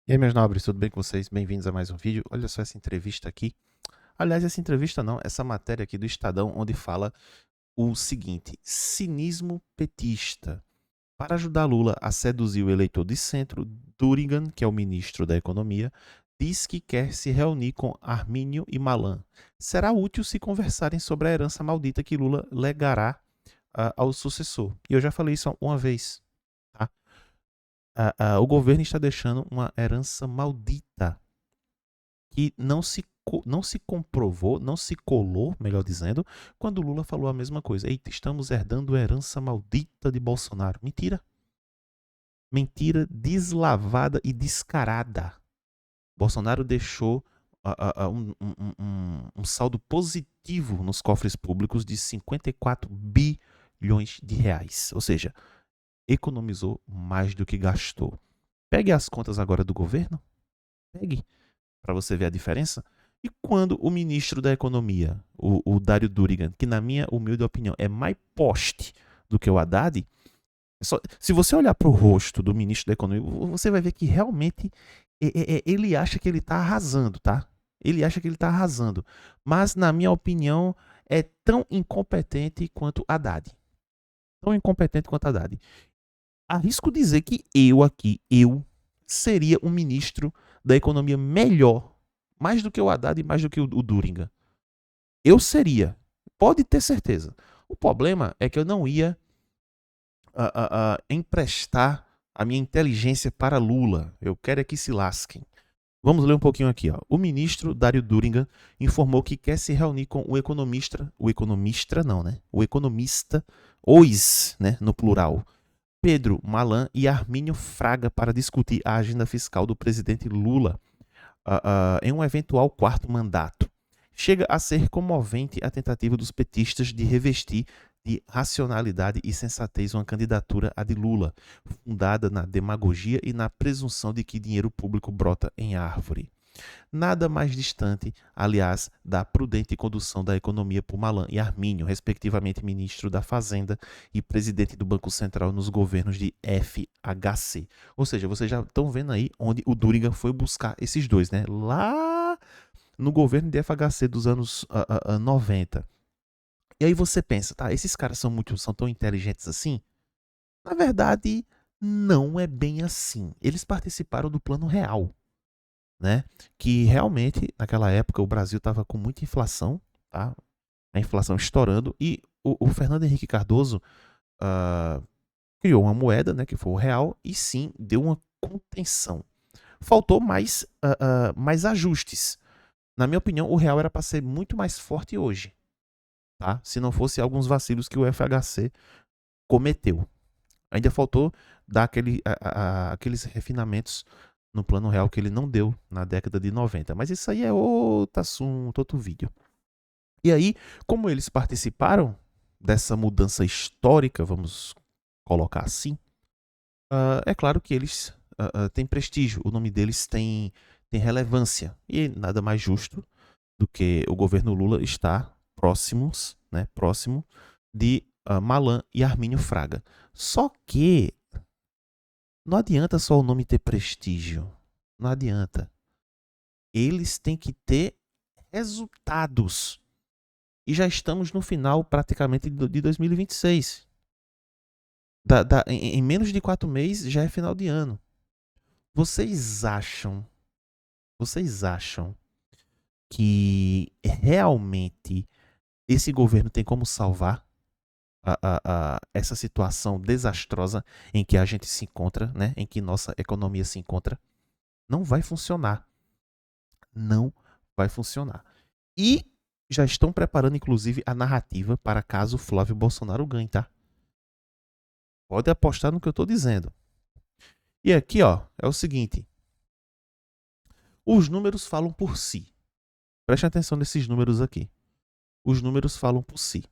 E aí, meus nobres, tudo bem com vocês? Bem-vindos a mais um vídeo. Olha só essa entrevista aqui. Aliás, essa entrevista não, essa matéria aqui do Estadão, onde fala o seguinte: cinismo petista. Para ajudar Lula a seduzir o eleitor de centro, Durigan, que é o ministro da Economia, diz que quer se reunir com Armínio e Malan. Será útil se conversarem sobre a herança maldita que Lula legará ao sucessor. E eu já falei isso uma vez, tá? O governo está deixando uma herança maldita que não se comprovou, não se colou, melhor dizendo, quando Lula falou a mesma coisa. Eita, estamos herdando a herança maldita de Bolsonaro. Mentira. Mentira deslavada e descarada. Bolsonaro deixou um saldo positivo nos cofres públicos de 54 bilhões de reais. Ou seja, economizou mais do que gastou. Pegue as contas agora do governo. Pegue para você ver a diferença. E quando o ministro da Economia, o Dário Durigan, que na minha humilde opinião é mais poste do que o Haddad, se você olhar para o rosto do ministro da Economia, você vai ver que realmente ele acha que ele está arrasando, tá? Ele acha que ele está arrasando. Mas, na minha opinião, é tão incompetente quanto Haddad. Tão incompetente quanto Haddad. Arrisco dizer que eu seria um ministro da Economia melhor, mais do que o Haddad e mais do que o Durigan. Eu seria, pode ter certeza. O problema é que eu não ia emprestar a minha inteligência para Lula. Eu quero é que se lasquem. Vamos ler um pouquinho aqui. Ó. O ministro Dário Durigan informou que quer se reunir com o economista não, né? O economista, né, no plural, Pedro Malan e Armínio Fraga para discutir a agenda fiscal do presidente Lula em um eventual quarto mandato. Chega a ser comovente a tentativa dos petistas de revestir de racionalidade e sensatez uma candidatura a de Lula, fundada na demagogia e na presunção de que dinheiro público brota em árvore. Nada mais distante, aliás, da prudente condução da economia por Malan e Armínio, respectivamente ministro da Fazenda e presidente do Banco Central nos governos de FHC. Ou seja, vocês já estão vendo aí onde o Durigan foi buscar esses dois, né? Lá no governo de FHC dos anos 90. E aí você pensa, tá, esses caras são tão inteligentes assim? Na verdade, não é bem assim. Eles participaram do Plano Real, né? Que realmente, naquela época, o Brasil estava com muita inflação, tá? A inflação estourando, e o Fernando Henrique Cardoso criou uma moeda, né, que foi o real, e sim, deu uma contenção. Faltou mais ajustes. Na minha opinião, o real era para ser muito mais forte hoje, tá? Se não fosse alguns vacilos que o FHC cometeu. Ainda faltou dar aqueles refinamentos no plano real que ele não deu na década de 90. Mas isso aí é outro assunto, outro vídeo. E aí, como eles participaram dessa mudança histórica, vamos colocar assim, é claro que eles têm prestígio, o nome deles tem relevância. E nada mais justo do que o governo Lula estar próximo de Malan e Armínio Fraga. Só que não adianta só o nome ter prestígio. Não adianta. Eles têm que ter resultados. E já estamos no final praticamente de 2026. Em menos de 4 meses já é final de ano. Vocês acham que realmente esse governo tem como salvar essa situação desastrosa em que a gente se encontra, né? Em que nossa economia se encontra? Não vai funcionar. Não vai funcionar. E já estão preparando, inclusive, a narrativa para caso Flávio Bolsonaro ganhe, tá? Pode apostar no que eu estou dizendo. E aqui, ó, é o seguinte. Os números falam por si. Preste atenção nesses números aqui. Os números falam por si.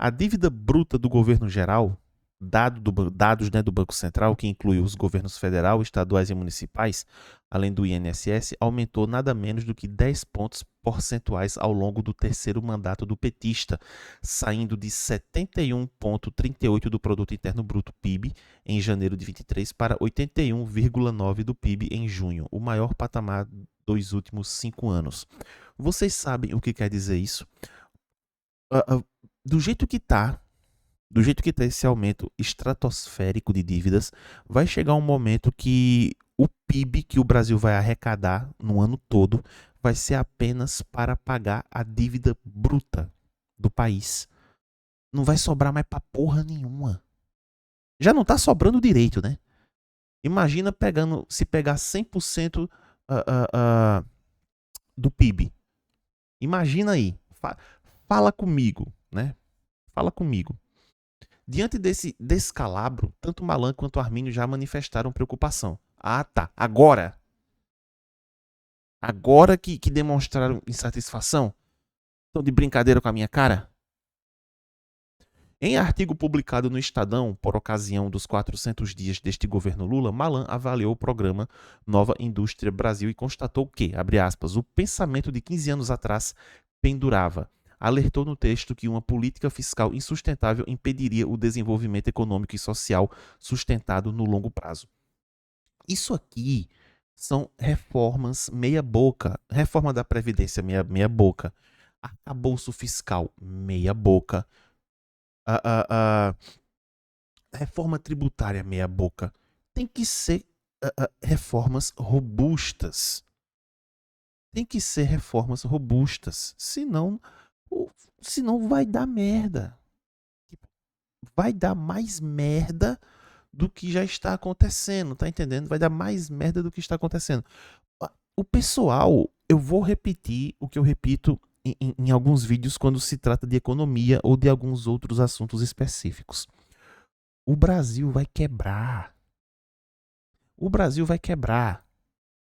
A dívida bruta do governo geral dados, né, do Banco Central, que inclui os governos federal, estaduais e municipais, além do INSS, aumentou nada menos do que 10 pontos percentuais ao longo do terceiro mandato do petista, saindo de 71,38 do Produto Interno Bruto PIB em janeiro de 23 para 81,9 do PIB em junho, o maior patamar dos últimos 5 anos. Vocês sabem o que quer dizer isso? Do jeito que está esse aumento estratosférico de dívidas, vai chegar um momento que o PIB que o Brasil vai arrecadar no ano todo vai ser apenas para pagar a dívida bruta do país. Não vai sobrar mais pra porra nenhuma. Já não tá sobrando direito, né? Imagina se pegar 100% do PIB. Imagina aí. Fala comigo, né? Fala comigo. Diante desse descalabro, tanto Malan quanto Armínio já manifestaram preocupação. Ah, tá. Agora que demonstraram insatisfação? Estão de brincadeira com a minha cara? Em artigo publicado no Estadão, por ocasião dos 400 dias deste governo Lula, Malan avaliou o programa Nova Indústria Brasil e constatou que, abre aspas, o pensamento de 15 anos atrás pendurava. Alertou no texto que uma política fiscal insustentável impediria o desenvolvimento econômico e social sustentado no longo prazo. Isso aqui são reformas meia boca. Reforma da Previdência meia boca. Arcabouço fiscal meia boca. Reforma tributária meia boca. Tem que ser reformas robustas. Tem que ser reformas robustas. Senão vai dar merda. Vai dar mais merda do que já está acontecendo, tá entendendo? Vai dar mais merda do que está acontecendo. O pessoal, eu vou repetir o que eu repito em alguns vídeos quando se trata de economia ou de alguns outros assuntos específicos. O Brasil vai quebrar. O Brasil vai quebrar.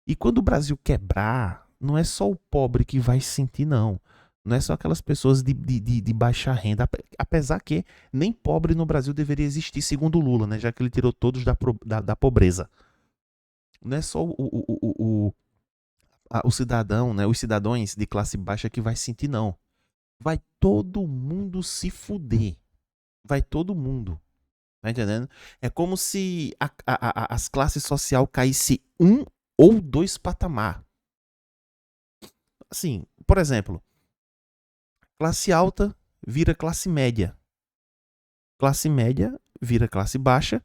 E quando o Brasil quebrar, não é só o pobre que vai sentir, não. Não é só aquelas pessoas de baixa renda. Apesar que nem pobre no Brasil deveria existir, segundo o Lula, né? Já que ele tirou todos da pobreza. Não é só o cidadão, né? Os cidadãos de classe baixa que vai sentir, não. Vai todo mundo se fuder. Vai todo mundo. Tá entendendo? É como se as classes social caísse um ou dois patamar. Assim, por exemplo, classe alta vira classe média. Classe média vira classe baixa.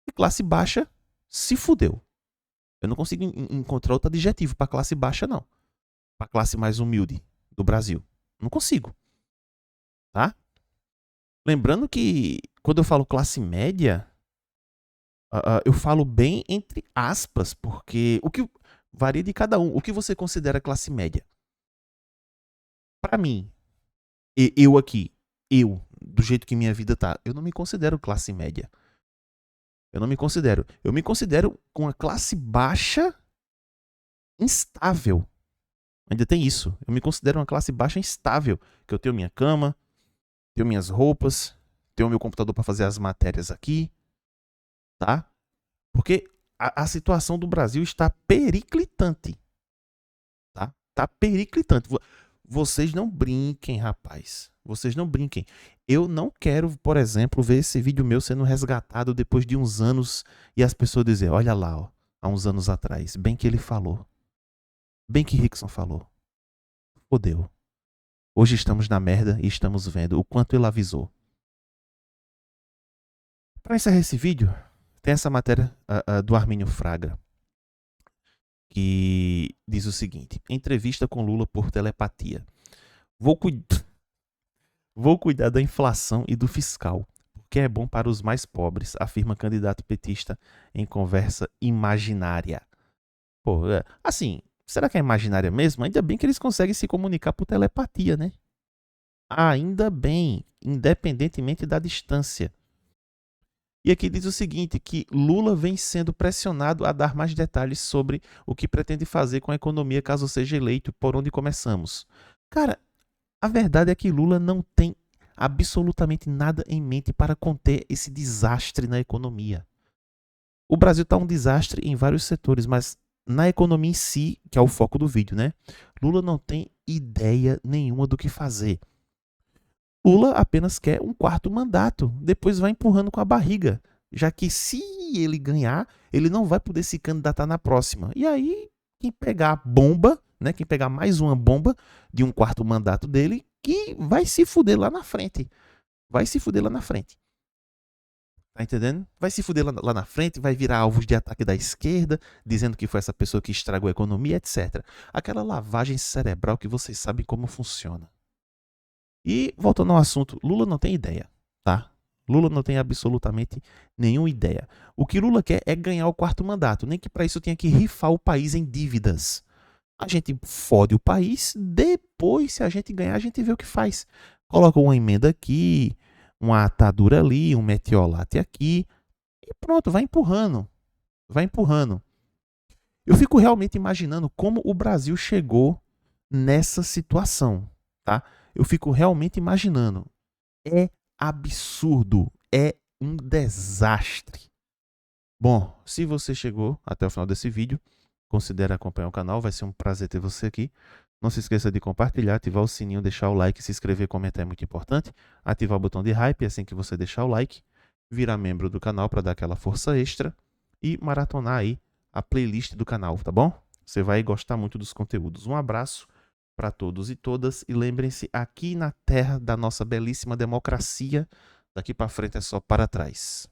E classe baixa se fudeu. Eu não consigo encontrar outro adjetivo para classe baixa, não. Para classe mais humilde do Brasil. Não consigo. Tá? Lembrando que quando eu falo classe média, eu falo bem entre aspas, porque o que varia de cada um. O que você considera classe média? Para mim, eu, do jeito que minha vida tá, eu não me considero classe média. Eu não me considero. Eu me considero com uma classe baixa instável. Ainda tem isso. Eu me considero uma classe baixa instável. Que eu tenho minha cama, tenho minhas roupas, tenho meu computador para fazer as matérias aqui. Tá? Porque a situação do Brasil está periclitante. Tá? Tá periclitante. Vocês não brinquem, rapaz. Vocês não brinquem. Eu não quero, por exemplo, ver esse vídeo meu sendo resgatado depois de uns anos e as pessoas dizerem, olha lá, ó, há uns anos atrás, bem que ele falou. Bem que Rickson falou. Fodeu. Hoje estamos na merda e estamos vendo o quanto ele avisou. Para encerrar esse vídeo, tem essa matéria do Armínio Fraga, que diz o seguinte: entrevista com Lula por telepatia. Vou cuidar da inflação e do fiscal, porque é bom para os mais pobres, afirma candidato petista em conversa imaginária. Pô, assim, será que é imaginária mesmo? Ainda bem que eles conseguem se comunicar por telepatia, né? Ainda bem, independentemente da distância. E aqui diz o seguinte, que Lula vem sendo pressionado a dar mais detalhes sobre o que pretende fazer com a economia caso seja eleito, por onde começamos. Cara, a verdade é que Lula não tem absolutamente nada em mente para conter esse desastre na economia. O Brasil está um desastre em vários setores, mas na economia em si, que é o foco do vídeo, né? Lula não tem ideia nenhuma do que fazer. Lula apenas quer um quarto mandato, depois vai empurrando com a barriga, já que se ele ganhar, ele não vai poder se candidatar na próxima. E aí, quem pegar a bomba, né, quem pegar mais uma bomba de um quarto mandato dele, que vai se fuder lá na frente. Vai se fuder lá na frente. Tá entendendo? Vai se fuder lá na frente, vai virar alvos de ataque da esquerda, dizendo que foi essa pessoa que estragou a economia, etc. Aquela lavagem cerebral que vocês sabem como funciona. E, voltando ao assunto, Lula não tem ideia, tá? Lula não tem absolutamente nenhuma ideia. O que Lula quer é ganhar o quarto mandato, nem que para isso tenha que rifar o país em dívidas. A gente fode o país, depois, se a gente ganhar, a gente vê o que faz. Coloca uma emenda aqui, uma atadura ali, um metiolate aqui, e pronto, vai empurrando. Vai empurrando. Eu fico realmente imaginando como o Brasil chegou nessa situação, tá? Eu fico realmente imaginando. É absurdo, é um desastre. Bom, se você chegou até o final desse vídeo, considere acompanhar o canal, vai ser um prazer ter você aqui. Não se esqueça de compartilhar, ativar o sininho, deixar o like, se inscrever, comentar é muito importante. Ativar o botão de hype assim que você deixar o like. Virar membro do canal para dar aquela força extra. E maratonar aí a playlist do canal, tá bom? Você vai gostar muito dos conteúdos. Um abraço para todos e todas. E lembrem-se, aqui na terra da nossa belíssima democracia, daqui para frente é só para trás.